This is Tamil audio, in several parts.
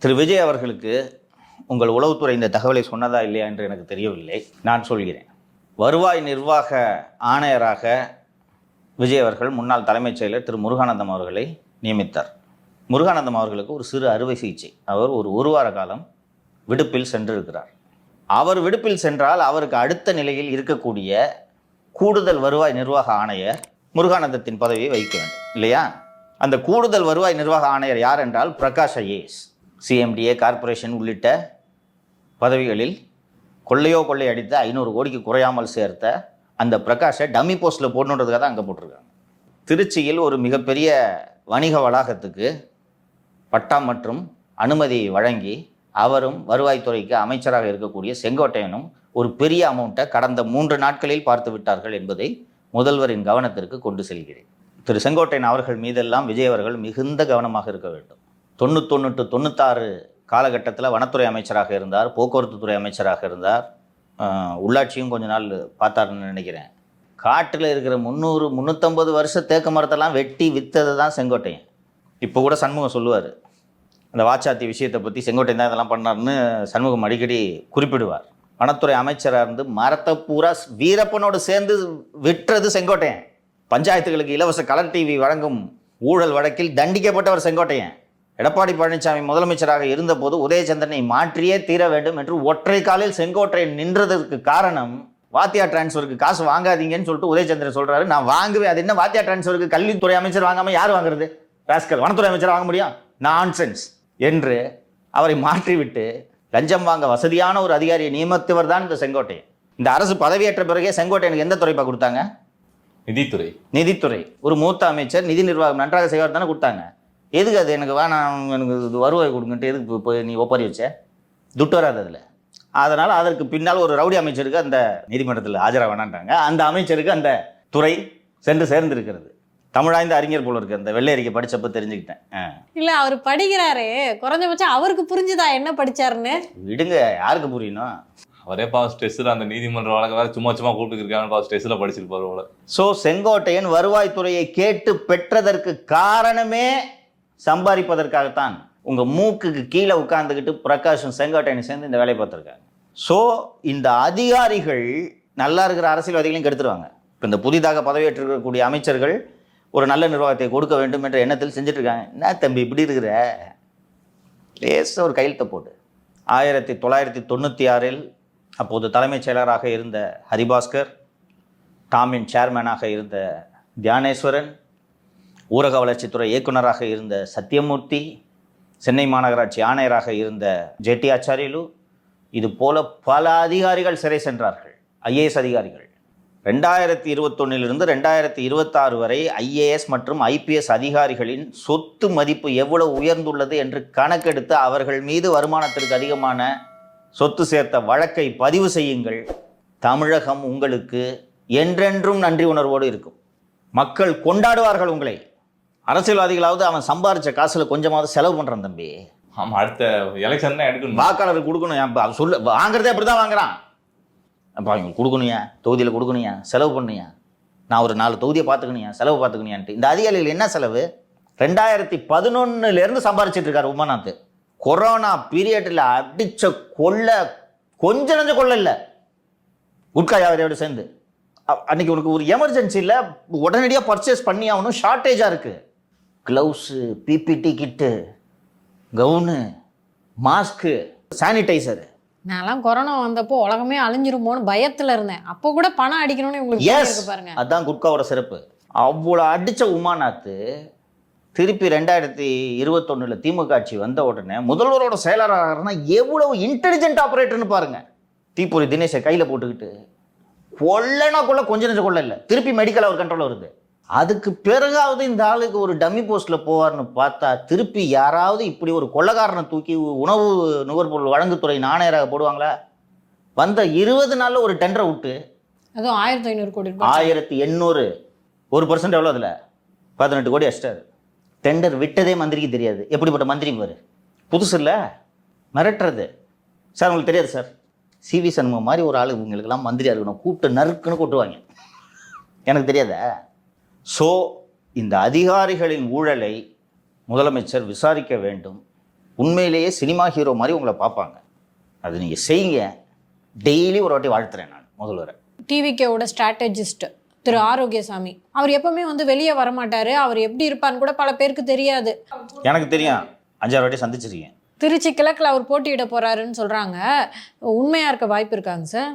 திரு விஜய் அவர்களுக்கு உங்கள் உளவுத்துறை இந்த தகவலை சொன்னதா இல்லையா என்று எனக்கு தெரியவில்லை. நான் சொல்கிறேன். வருவாய் நிர்வாக ஆணையராக விஜய் அவர்கள் முன்னாள் தலைமைச் செயலர் திரு முருகானந்தம் அவர்களை நியமித்தார். முருகானந்தம் அவர்களுக்கு ஒரு சிறு அறுவை சிகிச்சை. அவர் ஒரு வார காலம் விடுப்பில் சென்றிருக்கிறார். அவர் விடுப்பில் சென்றால் அவருக்கு அடுத்த நிலையில் இருக்கக்கூடிய கூடுதல் வருவாய் நிர்வாக ஆணையர் முருகானந்தத்தின் பதவியை வகிக்க வேண்டும் இல்லையா? அந்த கூடுதல் வருவாய் நிர்வாக ஆணையர் யார் என்றால் பிரகாஷ் ஐஏஎஸ். சிஎம்டிஏ கார்ப்பரேஷன் உள்ளிட்ட பதவிகளில் கொள்ளை அடித்த 500 கோடிக்கு குறையாமல் சேர்த்த அந்த பிரகாஷை டம்மி போஸ்ட்டில் போடணுன்றதுக்காக தான் அங்கே போட்டிருக்காங்க. திருச்சியில் ஒரு மிகப்பெரிய வணிக வளாகத்துக்கு பட்டா மற்றும் அனுமதியை வழங்கி அவரும் வருவாய்த்துறைக்கு அமைச்சராக இருக்கக்கூடிய செங்கோட்டையனும் ஒரு பெரிய அமௌண்ட்டை கடந்த 3 நாட்களில் பார்த்து விட்டார்கள் என்பதை முதல்வரின் கவனத்திற்கு கொண்டு செல்கிறேன். திரு செங்கோட்டையன் அவர்கள் மீதெல்லாம் விஜய் அவர்கள் மிகுந்த கவனமாக இருக்க வேண்டும். 91 96 காலகட்டத்தில் வனத்துறை அமைச்சராக இருந்தார், போக்குவரத்து துறை அமைச்சராக இருந்தார், உள்ளாட்சியும் கொஞ்ச நாள் பார்த்தாருன்னு நினைக்கிறேன். காட்டில் இருக்கிற 350 வருஷ தேக்க மரத்தெல்லாம் வெட்டி விற்றது தான் செங்கோட்டையன். இப்போ கூட சண்முகம் சொல்லுவார், அந்த வாச்சாத்தி விஷயத்தை பற்றி செங்கோட்டையன் தான் இதெல்லாம் பண்ணார்னு சண்முகம் அடிக்கடி குறிப்பிடுவார். வனத்துறை அமைச்சராக இருந்து மரத்தை பூரா வீரப்பனோடு சேர்ந்து விற்றது செங்கோட்டையன். பஞ்சாயத்துகளுக்கு இலவச கலர் டிவி வழங்கும் ஊழல் வழக்கில் தண்டிக்கப்பட்டவர் செங்கோட்டையன். எடப்பாடி பழனிசாமி முதலமைச்சராக இருந்தபோது உதயச்சந்திரனை மாற்றியே தீர வேண்டும் என்று ஒற்றை காலில் செங்கோட்டையன் நின்றதற்கு காரணம் வாத்தியார் டிரான்ஸ்ஃபருக்கு காசு வாங்காதீங்கன்னு சொல்லிட்டு உதயச்சந்திரன் சொல்கிறாரு. நான் வாங்குவேன். அது என்ன வாத்தியார் டிரான்ஸ்ஃபருக்கு கல்வித்துறை அமைச்சர் வாங்காமல் யார் வாங்குறது? ராஸ்கல், வனத்துறை அமைச்சர் வாங்க முடியும்? நான்சென்ஸ் என்று அவரை மாற்றிவிட்டு லஞ்சம் வாங்க வசதியான ஒரு அதிகாரியை நியமித்தவர் தான் இந்த செங்கோட்டையன். இந்த அரசு பதவியேற்ற பிறகே செங்கோட்டையனுக்கு எந்த துறைப்பா கொடுத்தாங்க? நிதித்துறை. ஒரு மூத்த அமைச்சர், நிதி நிர்வாகம் நன்றாக செய்வார் தானே கொடுத்தாங்க. எதுக்கு அது எனக்கு வேணாம், எனக்கு வருவாய் கொடுங்கன்ட்டு எதுக்கு இப்போ நீ ஒப்பாரி வச்ச? துட்டு வராது அதில். அதனால் அதற்கு பின்னால் ஒரு ரவுடி அமைச்சருக்கு அந்த நீதிமன்றத்தில் ஆஜராக வேணான்றாங்க. அந்த அமைச்சருக்கு அந்த துறை சென்று சேர்ந்திருக்கிறது. தமிழாய்ந்த அறிஞர் போல இருக்கு. அந்த வெள்ளை அறிக்கை படிச்சப்ப தெரிஞ்சுக்கிட்டேன். இல்லை, அவர் படிக்கிறாரு, குறைஞ்சபட்சம் அவருக்கு புரிஞ்சுதா என்ன படிச்சாருன்னு? விடுங்க, யாருக்கு புரியணும்? அவரே ஸ்ட்ரெஸ்ஸில் அந்த நீதிமன்ற வழக்கு வேறு சும்மா கூப்பிட்டுருக்காங்க, ஸ்ட்ரெஸ்ஸில் படிச்சிருப்பாரு போல. ஸோ செங்கோட்டையன் வருவாய்த்துறையை கேட்டு பெற்றதற்கு காரணமே சம்பாதிப்பதற்காகத்தான். உங்கள் மூக்குக்கு கீழே உட்கார்ந்துக்கிட்டு பிரகாஷும் செங்கோட்டையனை சேர்ந்து இந்த வேலையை பார்த்துருக்காங்க. ஸோ இந்த அதிகாரிகள் நல்லா இருக்கிற அரசியல்வாதிகளையும் கெடுத்துருவாங்க. இப்போ இந்த புதிதாக பதவியேற்றிருக்கக்கூடிய அமைச்சர்கள் ஒரு நல்ல நிர்வாகத்தை கொடுக்க வேண்டும் என்ற எண்ணத்தில் செஞ்சுட்ருக்காங்க. என்ன தம்பி இப்படி இருக்கிற? லேசாக ஒரு கையெழுத்தை போட்டு 1996 அப்போது தலைமைச் செயலராக இருந்த ஹரிபாஸ்கர், டாமின் சேர்மேனாக இருந்த தியானேஸ்வரன், ஊரக வளர்ச்சித்துறை இயக்குநராக இருந்த சத்தியமூர்த்தி, சென்னை மாநகராட்சி ஆணையராக இருந்த ஜெட்டி ஆச்சாரியலு, இது போல பல அதிகாரிகள் சிறை சென்றார்கள். ஐஏஎஸ் அதிகாரிகள் 2021 2026 வரை ஐஏஎஸ் மற்றும் ஐபிஎஸ் அதிகாரிகளின் சொத்து மதிப்பு எவ்வளவு உயர்ந்துள்ளது என்று கணக்கெடுத்து அவர்கள் மீது வருமானத்திற்கு அதிகமான சொத்து சேர்த்த வழக்கை பதிவு செய்யுங்கள். தமிழகம் உங்களுக்கு என்றென்றும் நன்றி உணர்வோடு இருக்கும். மக்கள் கொண்டாடுவார்கள் உங்களை. அரசியல்வாதிகளாவது அவன் சம்பாரிச்ச காசுல கொஞ்சமாவது செலவு பண்ணுறான் தம்பி. ஆமாம், அடுத்த எலெக்ஷன் எடுக்கணும், வாக்காளருக்கு கொடுக்கணும். அது சொல்ல வாங்குறதே அப்படி தான் வாங்குறான். அப்போ அவங்க கொடுக்கணுயா, தொகுதியில் கொடுக்கணுயா, செலவு பண்ணுயா, நான் ஒரு 4 தொகுதியை பார்த்துக்கணுயா, செலவு பார்த்துக்கணுயான்ட்டு. இந்த அதிகாரிகள் என்ன செலவு? 2011 சம்பாரிச்சிட்டு இருக்காரு உமாநாத். கொரோனா பீரியடில் அடித்த கொள்ளை கொஞ்சம் நஞ்ச கொள்ளை இல்லை. குட்கா யாவரையோடு சேர்ந்து அன்றைக்கி உனக்கு ஒரு எமர்ஜென்சியில் உடனடியாக பர்ச்சேஸ் பண்ணி ஆகணும், ஷார்ட்டேஜாக இருக்குது. க்ளவுஸு, பிபிடி கிட்டு, கவுனு, மாஸ்க்கு, சானிடைசரு. நான்லாம் கொரோனா வந்தப்போ உலகமே அழிஞ்சிருமோன்னு பயத்தில் இருந்தேன். அப்போ கூட பணம் அடிக்கணும்னு உங்களுக்கு பாருங்க. அதுதான் குட்காவோட சிறப்பு. அவ்வளோ அடித்த உமாநாத் திருப்பி 2021 திமுக ஆட்சி வந்த உடனே முதல்வரோட செயலராக எவ்வளவு இன்டெலிஜென்ட் ஆப்ரேட்டர்னு பாருங்க. தீப்பொறி தினேஷை கையில் போட்டுக்கிட்டு கொள்ளனா கொள்ள கொஞ்சம் நெஞ்ச கொள்ள இல்லை, திருப்பி மெடிக்கல் அவர் கண்ட்ரோல் வருது. அதுக்கு பிறகாவது இந்த ஆளுக்கு ஒரு டம்மி போஸ்ட்டில் போவார்னு பார்த்தா திருப்பி யாராவது இப்படி ஒரு கொள்ளக்காரனை தூக்கி உணவு நுகர்பொருள் வழங்குத்துறை ஆணையராக போடுவாங்களா? வந்த 20 நாளில் ஒரு டெண்டரை விட்டு, அதுவும் 1500 கோடி, 1800 1% எவ்வளோ? அதில் 18 கோடி அடிச்சிட்டாரு. டெண்டர் விட்டதே மந்திரிக்கு தெரியாது. எப்படிப்பட்ட மந்திரி பாரு, புதுசு இல்லை, மிரட்டுறது. சார் உங்களுக்கு தெரியாது சார், சிவி சண்முகம் மாதிரி ஒரு ஆள் இவங்களுக்கெல்லாம் மந்திரியாக இருக்கணும், கூப்பிட்டு நறுக்குன்னு கொட்டுவாங்க. எனக்கு தெரியாத? ஸோ இந்த அதிகாரிகளின் ஊழலை முதலமைச்சர் விசாரிக்க வேண்டும். உண்மையிலேயே சினிமா ஹீரோ மாதிரி உங்களை பார்ப்பாங்க. அது நீங்கள் செய்யுங்க. டெய்லி ஒரு வாட்டி வாழ்த்துறேன் நான் முதல்வரை. டிவிகேவோட ஸ்ட்ராட்டஜிஸ்ட் திரு ஆரோக்கியசாமி அவர் எப்பவுமே வந்து வெளியே வரமாட்டாரு. அவர் எப்படி இருப்பான்னு கூட பல பேருக்கு தெரியாது. எனக்கு தெரியும், 5-6 வாட்டி சந்திச்சிருக்கேன். திருச்சி கிழக்கில் அவர் போட்டியிட போறாருன்னு சொல்றாங்க. உண்மையா இருக்க வாய்ப்பு இருக்காங்க சார்?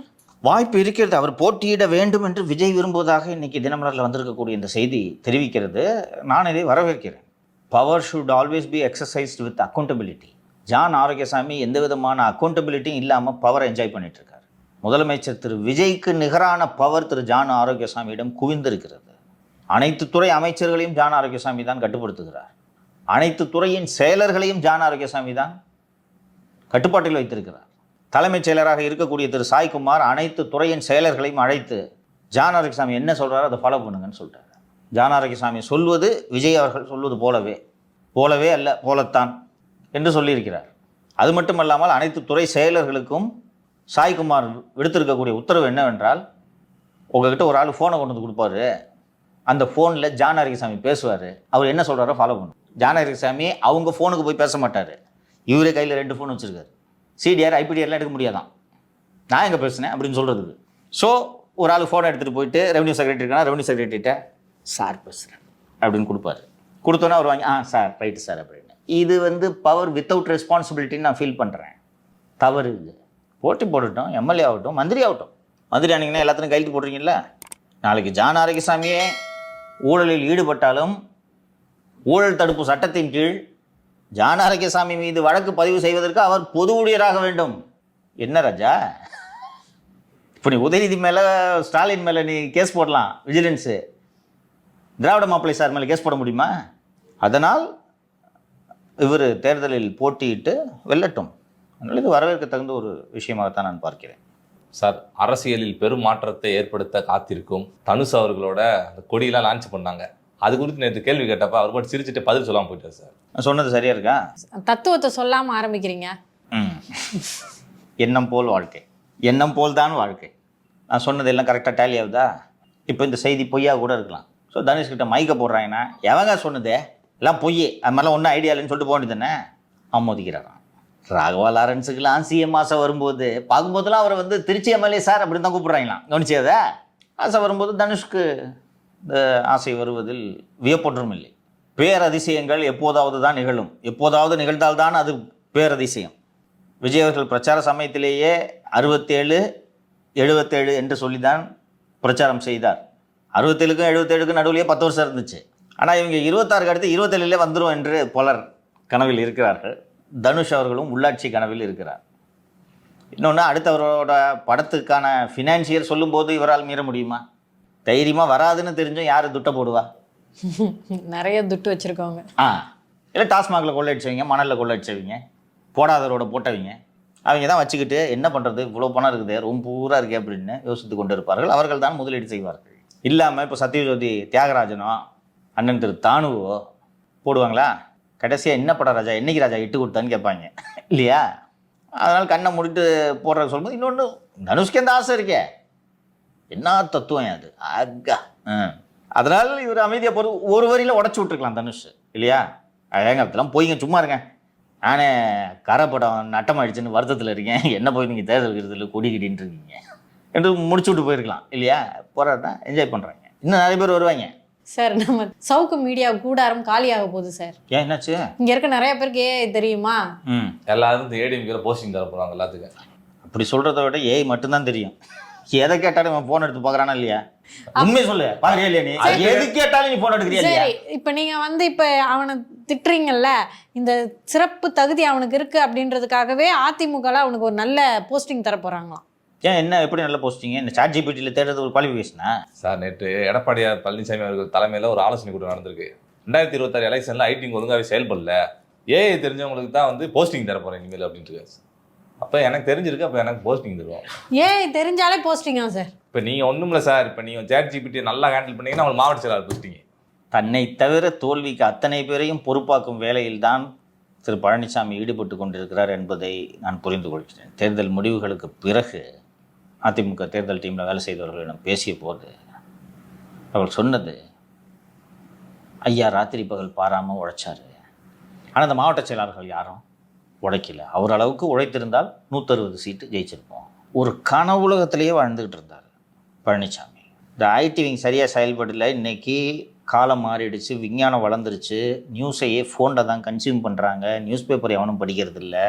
வாய்ப்பு இருக்கிறது. அவர் போட்டியிட வேண்டும் என்று விஜய் விரும்புவதாக இன்னைக்கு தினமலரில் வந்திருக்கக்கூடிய இந்த செய்தி தெரிவிக்கிறது. நான் இதை வரவேற்கிறேன். Power should always be exercised with accountability. John Arokiasamy எந்த விதமான அக்கௌண்டபிலிட்டியும் இல்லாமல் பவரை என்ஜாய் பண்ணிட்டு இருக்காரு. முதலமைச்சர் திரு விஜய்க்கு நிகரான பவர் திரு ஜான் ஆரோக்கியசாமியிடம் குவிந்திருக்கிறது. அனைத்து துறை அமைச்சர்களையும் ஜான் ஆரோக்கியசாமி தான் கட்டுப்படுத்துகிறார். அனைத்து துறையின் செயலர்களையும் ஜான் ஆரோக்கியசாமி தான் கட்டுப்பாட்டில் வைத்திருக்கிறார். தலைமைச் செயலராக இருக்கக்கூடிய திரு சாய்குமார் அனைத்து துறையின் செயலர்களையும் அழைத்து ஜான் ஆரோக்கியசாமி என்ன சொல்கிறாரோ அதை ஃபாலோ பண்ணுங்கன்னு சொல்லிட்டார். ஜான் ஆரோக்கியசாமி சொல்வது விஜய் அவர்கள் சொல்வது போலவே அல்ல போலத்தான் என்று சொல்லியிருக்கிறார். அது மட்டுமல்லாமல் அனைத்து துறை செயலர்களுக்கும் சாய்குமார் விடுத்திருக்கக்கூடிய உத்தரவு என்னவென்றால், உங்ககிட்ட ஒரு ஆள் ஃபோனை கொண்டு வந்து கொடுப்பாரு, அந்த ஃபோனில் ஜான் ஆரோக்கியசாமி பேசுவார், அவர் என்ன சொல்கிறாரோ ஃபாலோ பண்ணும். ஜான் ஆரோக்கியசாமி அவங்க ஃபோனுக்கு போய் பேச மாட்டார். இவரே கையில் 2 ஃபோன் வச்சுருக்காரு. சிடிஆர் ஐபிடிஆர்லாம் எடுக்க முடியாதான், நான் எங்கே பேசுனேன் அப்படின்னு சொல்கிறதுக்கு. ஸோ ஒரு ஆள் ஃபோனை எடுத்துகிட்டு போயிட்டு ரெவன்யூ செக்ரட்டரி இருக்கானா, ரெவன்யூ செக்ரட்டரிகிட்ட சார் பேசுகிறேன் அப்படின்னு கொடுப்பாரு. கொடுத்தோன்னே அவர் வாங்கி சார் ரைட்டு சார் அப்படின்னு. இது வந்து பவர் வித்தவுட் ரெஸ்பான்சிபிலிட்டின்னு நான் ஃபீல் பண்ணுறேன். தவறு இது. போட்டி போட்டுட்டோம், எம்எல்ஏ ஆகட்டும், மந்திரி ஆகட்டும். மந்திரி ஆனீங்கன்னா எல்லாத்தையும் கையெழுத்து போடுறீங்கள. நாளைக்கு ஜான் ஆரோக்கியசாமியே ஊழலில் ஈடுபட்டாலும் ஊழல் தடுப்பு சட்டத்தின் கீழ் ஜான் ஆரோக்கியசாமி மீது வழக்கு பதிவு செய்வதற்கு அவர் பொது ஊழியராக வேண்டும். என்ன ராஜா, இப்போ நீ உதயநிதி மேலே ஸ்டாலின் மேலே நீ கேஸ் போடலாம், விஜிலன்ஸு. திராவிட மாப்பிள்ளை சார் மேலே கேஸ் போட முடியுமா? அதனால் இவர் தேர்தலில் போட்டியிட்டு வெல்லட்டும். அதனால் இது வரவேற்க தகுந்த ஒரு விஷயமாகத்தான் நான் பார்க்கிறேன். சார், அரசியலில் பெரும் மாற்றத்தை ஏற்படுத்த காத்திருக்கும் தனுஷ் அவர்களோட அந்த கொடியெல்லாம் லான்ச் பண்ணாங்க. அது குறித்து நேற்று கேள்வி கேட்டப்ப அவர் மட்டும் சிரிச்சுட்டு பதில் சொல்லாமல் போயிட்டார் சார். நான் சொன்னது சரியா இருக்கா? தத்துவத்தை சொல்லாம ஆரம்பிக்கிறீங்க. எண்ணம் போல் வாழ்க்கை, எண்ணம் போல் தான் வாழ்க்கை. நான் சொன்னது எல்லாம் கரெக்டாக டேலி ஆகுதா? இப்போ இந்த செய்தி பொய்யா கூட இருக்கலாம். ஸோ தனுஷ்கிட்ட மைக்க போடுறாங்கன்னா எவங்க சொன்னதே எல்லாம் பொய், அது மாதிரிலாம் ஒன்றும் ஐடியா இல்லைன்னு சொல்லிட்டு போக வேண்டியது தானே. ஆமோதிக்கிறாராம். ராகவா லாரன்ஸுக்கெல்லாம் சிஎம் ஆசை வரும்போது பார்க்கும்போதெல்லாம் அவரை வந்து திருச்சி எம்எல்ஏ சார் அப்படின்னு தான் கூப்பிட்றாங்களாம். கவனிச்சதா? ஆசை வரும்போது தனுஷ்க்கு இந்த ஆசை வருவதில் வியப்பொன்றும் இல்லை. பேரதிசயங்கள் எப்போதாவது தான் நிகழும். எப்போதாவது நிகழ்ந்தால்தான் அது பேரதிசயம். விஜய் அவர்கள் பிரச்சார சமயத்திலேயே 67, 77 என்று சொல்லி தான் பிரச்சாரம் செய்தார். 67க்கும் 77க்கும் நடுவிலேயே 10 வருஷம் இருந்துச்சு. ஆனால் இவங்க 26க்கு அடுத்து 27லே வந்துடும் என்று பலர் கனவில் இருக்கிறார்கள். தனுஷ் அவர்களும் உள்ளாட்சி கனவில் இருக்கிறார். இன்னொன்று, அடுத்தவரோட படத்துக்கான ஃபினான்சியர் சொல்லும்போது இவரால் மீற முடியுமா? தைரியமாக வராதுன்னு தெரிஞ்சும் யார் துட்டை போடுவா? நிறைய துட்டு வச்சுருக்கவங்க. இல்லை டாஸ்மாகில் கொள்ளடிச்சவங்க, மணலில் கொள்ளடிச்சவங்க, போடாதவரோட போட்டவங்க, அவங்க தான் வச்சுக்கிட்டு என்ன பண்ணுறது, இவ்வளோ பணம் இருக்குது, ரொம்ப பூரா இருக்கே அப்படின்னு யோசித்து கொண்டு இருப்பார்கள். அவர்கள் தான் முதலீடு செய்வார்கள். இல்லாமல் இப்போ சத்யஜோதி தியாகராஜனோ அண்ணன் திரு தானுவோ போடுவாங்களா? கடைசியாக என்ன படம் ராஜா, என்னைக்கு ராஜா இட்டு கொடுத்தான்னு கேட்பாங்க இல்லையா? அதனால் கண்ணை முடிட்டு போடுற சொல்லும்போது இன்னொன்று, தனுஷ்க்கு எந்த ஆசை இருக்கே, என்ன தத்துவம் அது அக்கா. அதனால் இவர் அமைதியாக போகிற ஒரு வரியில் உடச்சி விட்டுருக்கலாம் தனுஷ் இல்லையா? ஏங்க அதெல்லாம் போய்ங்க, சும்மா இருங்க, நானே கரை படம் நட்டமாயிடுச்சுன்னு வருத்தத்தில் இருக்கேன், என்ன போய் நீங்கள் தேர்தல் விருதில் கொடி கட்டின்னு இருக்கீங்க என்று முடிச்சு விட்டு போயிருக்கலாம் இல்லையா? போராட்டம் என்ஜாய் பண்ணுறாங்க. இன்னும் நிறைய பேர் வருவாங்க. சார், நம்ம சவுக்கு மீடியா கூடாரம் காலியாக போகுது சார். ஏன் என்னாச்சு? இங்கே இருக்க நிறைய பேருக்கு தெரியுமா? எல்லாரும் இந்த ஏடிஎம்கே போஸ்டிங் தர போகிறாங்க எல்லாத்துக்கும். அப்படி சொல்கிறத விட ஏஐ மட்டும்தான் தெரியும். எதை கேட்டாலும் இவன் ஃபோன் எடுத்து பார்க்குறானா இல்லையா? உண்மை சொல்லு, பாக்குறியா இல்லையா? நீ எது கேட்டாலும் நீ ஃபோன் எடுக்கிறியா இல்லையா? சரி, இப்போ நீங்கள் வந்து இப்போ அவனை திட்டுறீங்கல்ல, இந்த சிறப்பு தகுதி அவனுக்கு இருக்குது அப்படின்றதுக்காகவே அதிமுகவில் அவனுக்கு ஒரு நல்ல போஸ்டிங் தர போகிறாங்களாம். ஏன், என்ன எப்படி நல்ல போஸ்டிங்? இந்த சாட் ஜிபிடியில் தேடுறது ஒரு குவாலிஃபிகேஷனா? சார், நேற்று எடப்பாடியார் பழனிசாமி அவர்கள் தலைமையில் ஒரு ஆலோசனை கூட்டம் நடந்திருக்கு. 2026 எலெக்ஷனில் ஐடி ஒழுங்காகவே செயல்படல, ஏஐ தெரிஞ்சவங்களுக்கு தான் வந்து போஸ்டிங் தர போகிறேன் இனிமேல் அப்படின்ட்டு. அப்போ எனக்கு தெரிஞ்சிருக்கு, அப்போ எனக்கு போஸ்டிங் தருவோம். ஏன் தெரிஞ்சாலே போஸ்டிங்கா சார்? இப்போ நீங்கள் ஒன்றும் இல்லை சார், இப்போ நீங்கள் சாட் ஜிபிடி நல்லா ஹேண்டில் பண்ணீங்கன்னா உங்களுக்கு மாவட்ட செயலாளர் போஸ்டிங். தன்னை தவிர தோல்விக்கு அத்தனை பேரையும் பொறுப்பாக்கும் வேலையில் தான் திரு பழனிசாமி ஈடுபட்டு கொண்டிருக்கிறார் என்பதை நான் புரிந்து கொள்கிறேன். தேர்தல் முடிவுகளுக்கு பிறகு அதிமுக தேர்தல் டீமில் வேலை செய்தவர்களிடம் பேசிய போது அவர்கள் சொன்னது, ஐயா ராத்திரி பகல் பாராமல் உழைச்சாரு. ஆனால் அந்த மாவட்ட செயலாளர்கள் யாரும் உழைக்கல. அவர் அளவுக்கு உழைத்திருந்தால் 160 சீட்டு ஜெயிச்சிருப்போம். ஒரு கனவுலகத்திலேயே வாழ்ந்துக்கிட்டு இருந்தார் பழனிசாமி. இந்த ஐடி விங் சரியாக செயல்படல. இன்றைக்கி காலம் மாறிடுச்சு, விஞ்ஞானம் வளர்ந்துருச்சு, நியூஸையே ஃபோனில் தான் கன்சியூம் பண்ணுறாங்க, நியூஸ் பேப்பர் எவனும் படிக்கிறது இல்லை,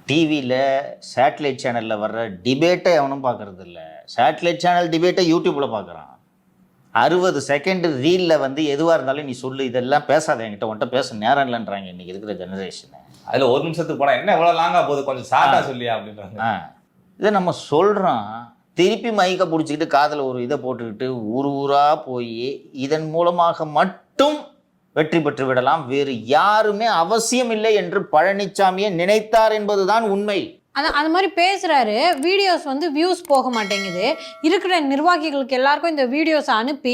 டிவியில் சேட்டலைட் சேனலில் வர்ற டிபேட்டை எவனும் பார்க்குறது இல்லை, சேட்டலைட் சேனல் டிபேட்டை யூடியூப்பில் பார்க்குறான். 60 செகண்ட் ரீலில் வந்து எதுவாக இருந்தாலும் நீ சொல்லு, இதெல்லாம் பேசாத, என்கிட்ட உன்கிட்ட பேச நேரம் இல்லைன்றாங்க இன்றைக்கி இருக்கிற ஜெனரேஷனு. அதில் ஒரு நிமிஷத்துக்கு போனால் என்ன இவ்வளோ லாங்காக போகுது, கொஞ்சம் ஷார்ட்டாக சொல்லியா அப்படின்றாங்க. இதை நம்ம சொல்கிறோம், திருப்பி மைக்கை பிடிச்சிக்கிட்டு காதில் ஒரு இதை போட்டுக்கிட்டு ஊராக போய் இதன் மூலமாக மட்டும் வெற்றி பெற்று விடலாம், வேறு யாருமே அவசியம் இல்லை என்று பழனிசாமியை நினைத்தார் என்பதுதான் உண்மை. அது மாதிரி பேசுகிறாரு. வீடியோஸ் வந்து வியூஸ் போக மாட்டேங்குது. இருக்கிற நிர்வாகிகளுக்கு எல்லாருக்கும் இந்த வீடியோஸை அனுப்பி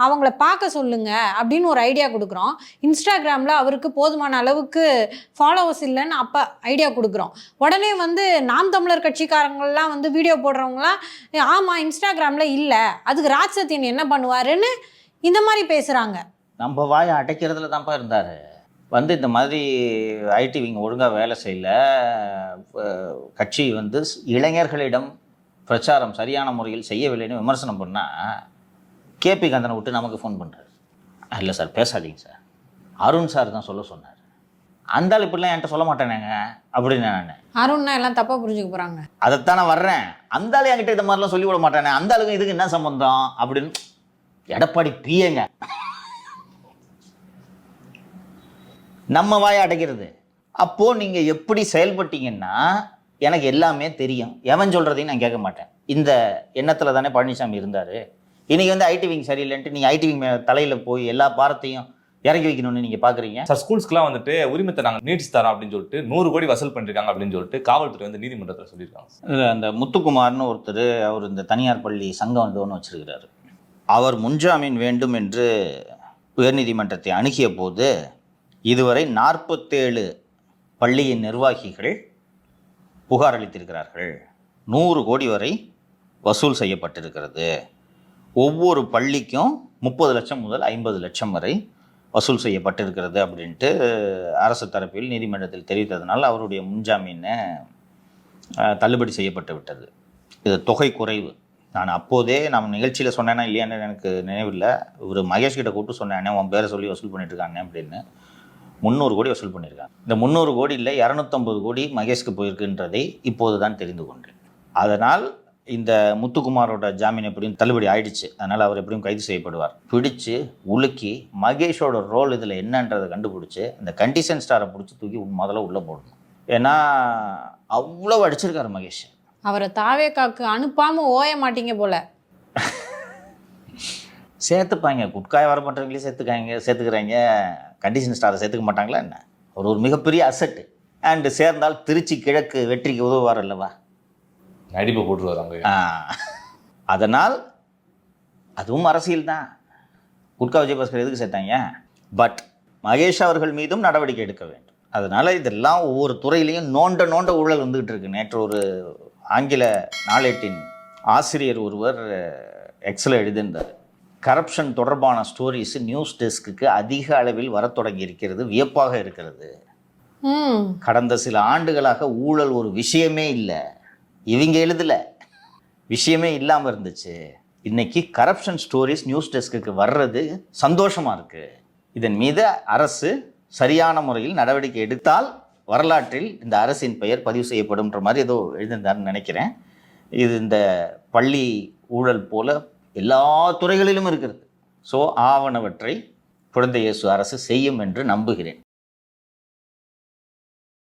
அவங்கள பார்க்க சொல்லுங்க அப்படின்னு ஒரு ஐடியா கொடுக்குறோம். இன்ஸ்டாகிராமில் அவருக்கு போதுமான அளவுக்கு ஃபாலோவர்ஸ் இல்லைன்னு அப்போ ஐடியா கொடுக்குறோம். உடனே வந்து நாம் தமிழர் கட்சிக்காரங்கள்லாம் வந்து வீடியோ போடுறவங்களாம் ஆமாம் இன்ஸ்டாகிராமில் இல்லை, அதுக்கு ராஜ் சத்தியன் என்ன பண்ணுவாருன்னு இந்த மாதிரி பேசுகிறாங்க. நம்ம வாயை அடைக்கிறதுல தான்ப்பா இருந்தார். வந்து இந்த மாதிரி ஐடி விங் ஒழுங்காக வேலை செய்யல, கட்சி வந்து இளைஞர்களிடம் பிரச்சாரம் சரியான முறையில் செய்யவில்லைன்னு விமர்சனம் பண்ணால் கேபி கந்தனை விட்டு நமக்கு ஃபோன் பண்ணுறாரு. இல்லை சார் பேசாதீங்க சார், அருண் சார் தான் சொல்ல சொன்னார். அந்த ஆள் இப்படிலாம் என்கிட்ட சொல்ல மாட்டேனேங்க அப்படின்னு நான். அருண்னா எல்லாம் தப்பாக புரிஞ்சுக்க போகிறாங்க. அதைத்தான் நான் வர்றேன். அந்த ஆள் என்கிட்ட இந்த மாதிரிலாம் சொல்லிவிட மாட்டேனே, அந்த ஆளுக்கு இதுக்கு என்ன சம்பந்தம் அப்படின்னு எடப்பாடி பிஏங்க நம்ம வாயை அடைக்கிறது. அப்போது நீங்கள் எப்படி செயல்பட்டீங்கன்னா எனக்கு எல்லாமே தெரியும், எவன் சொல்கிறதையும் நான் கேட்க மாட்டேன், இந்த எண்ணத்தில் தானே பழனிசாமி இருந்தார். இன்றைக்கி வந்து ஐடி விங் சரியில்லைன்ட்டு நீங்கள் ஐடி விங் தலையில் போய் எல்லா பாரத்தையும் இறக்கி வைக்கணும்னு நீங்கள் பார்க்குறீங்க. சார் ஸ்கூல்ஸ்க்குலாம் வந்துட்டு உரிமத்தை நாங்கள் நீட்ஸ் தரோம் அப்படின்னு சொல்லிட்டு 100 கோடி வசூல் பண்ணிருக்காங்க அப்படின்னு சொல்லிட்டு காவல்துறை வந்து நீதிமன்றத்தில் சொல்லியிருக்காங்க. அந்த முத்துக்குமார்னு ஒருத்தர், அவர் இந்த தனியார் பள்ளி சங்கம் வந்து ஒன்று வச்சுருக்கிறாரு. அவர் முன்ஜாமீன் வேண்டும் என்று உயர்நீதிமன்றத்தை அணுகிய போது இதுவரை 47 பள்ளியின் நிர்வாகிகள் புகார் அளித்திருக்கிறார்கள். 100 கோடி வரை வசூல் செய்யப்பட்டிருக்கிறது. ஒவ்வொரு பள்ளிக்கும் 30 லட்சம் முதல் 50 லட்சம் வரை வசூல் செய்யப்பட்டிருக்கிறது அப்படின்ட்டு அரசு தரப்பில் நீதிமன்றத்தில் தெரிவித்ததுனால் அவருடைய முன்ஜாமீனை தள்ளுபடி செய்யப்பட்டு விட்டது. இது தொகை குறைவு. நான் அப்போதே நம்ம நிகழ்ச்சியில் சொன்னேன்னா இல்லையான்னு எனக்கு நினைவில்லை. ஒரு மகேஷ் கிட்ட கூப்பிட்டு சொன்னேன், உன் பேரை சொல்லி வசூல் பண்ணிட்டு இருக்காங்க அப்படின்னு. 300 கோடி வசூல் பண்ணியிருக்காங்க. இந்த 300 கோடியில் 250 கோடி மகேஷ்க்கு போயிருக்குன்றதை இப்போது தான் தெரிந்து கொண்டேன். அதனால் இந்த முத்துக்குமாரோட ஜாமீன் எப்படியும் தள்ளுபடி ஆயிடுச்சு. அதனால் அவர் எப்படியும் கைது செய்யப்படுவார். பிடிச்சு உலுக்கி மகேஷோட ரோல் இதில் என்னன்றதை கண்டுபிடிச்சி இந்த கண்டிஷன் ஸ்டாரை பிடிச்சி தூக்கி முதல்ல உள்ளே போடணும். ஏன்னா அவ்வளோ அடிச்சிருக்காரு மகேஷ். அவரை தாவேக்காக்கு அனுப்பாமல் ஓய மாட்டீங்க போல. சேர்த்துப்பாங்க, குட்காய் வர பண்ணுறவங்களே சேர்த்துக்கிறாங்க, கண்டிஷன் ஸ்டாரை சேர்த்துக்க மாட்டாங்களா என்ன? அவர் ஒரு மிகப்பெரிய அசட்டு. அண்டு சேர்ந்தால் திருச்சி கிழக்கு வெற்றிக்கு உதவுவார் அல்லவா, நடிப்பை போட்டுருவாங்க. அதனால் அதுவும் அரசியல் தான். குட்கா விஜயபாஸ்கர் எதுக்கு சேர்த்தாங்க? பட் மகேஷ் அவர்கள் மீதும் நடவடிக்கை எடுக்க வேண்டும். அதனால் இதெல்லாம் ஒவ்வொரு துறையிலையும் நோண்ட ஊழல் வந்துக்கிட்டு இருக்கு. நேற்று ஒரு ஆங்கில நாளேட்டின் ஆசிரியர் ஒருவர் எக்ஸில் எழுதியிருந்தார், கரப்ஷன் தொடர்பான ஸ்டோரிஸ் நியூஸ் டெஸ்க்கு அதிக அளவில் வரத் தொடங்கி இருக்கிறது, வியப்பாக இருக்கிறது. கடந்த சில ஆண்டுகளாக ஊழல் ஒரு விஷயமே இல்லை, இவங்க எழுதல, விஷயமே இல்லாமல் இருந்துச்சு. இன்னைக்கு கரப்ஷன் ஸ்டோரிஸ் நியூஸ் டெஸ்க்கு வர்றது சந்தோஷமாக இருக்குது. இதன் மீது அரசு சரியான முறையில் நடவடிக்கை எடுத்தால் வரலாற்றில் இந்த அரசின் பெயர் பதிவு செய்யப்படும்ன்ற மாதிரி ஏதோ எழுதியிருந்தாருன்னு நினைக்கிறேன். இது இந்த பள்ளி ஊழல் போல எல்லா துறைகளிலும் இருக்கிறது. ஸோ ஆவணவற்றை குழந்தை இயேசு அரசு செய்யும் என்று நம்புகிறேன்.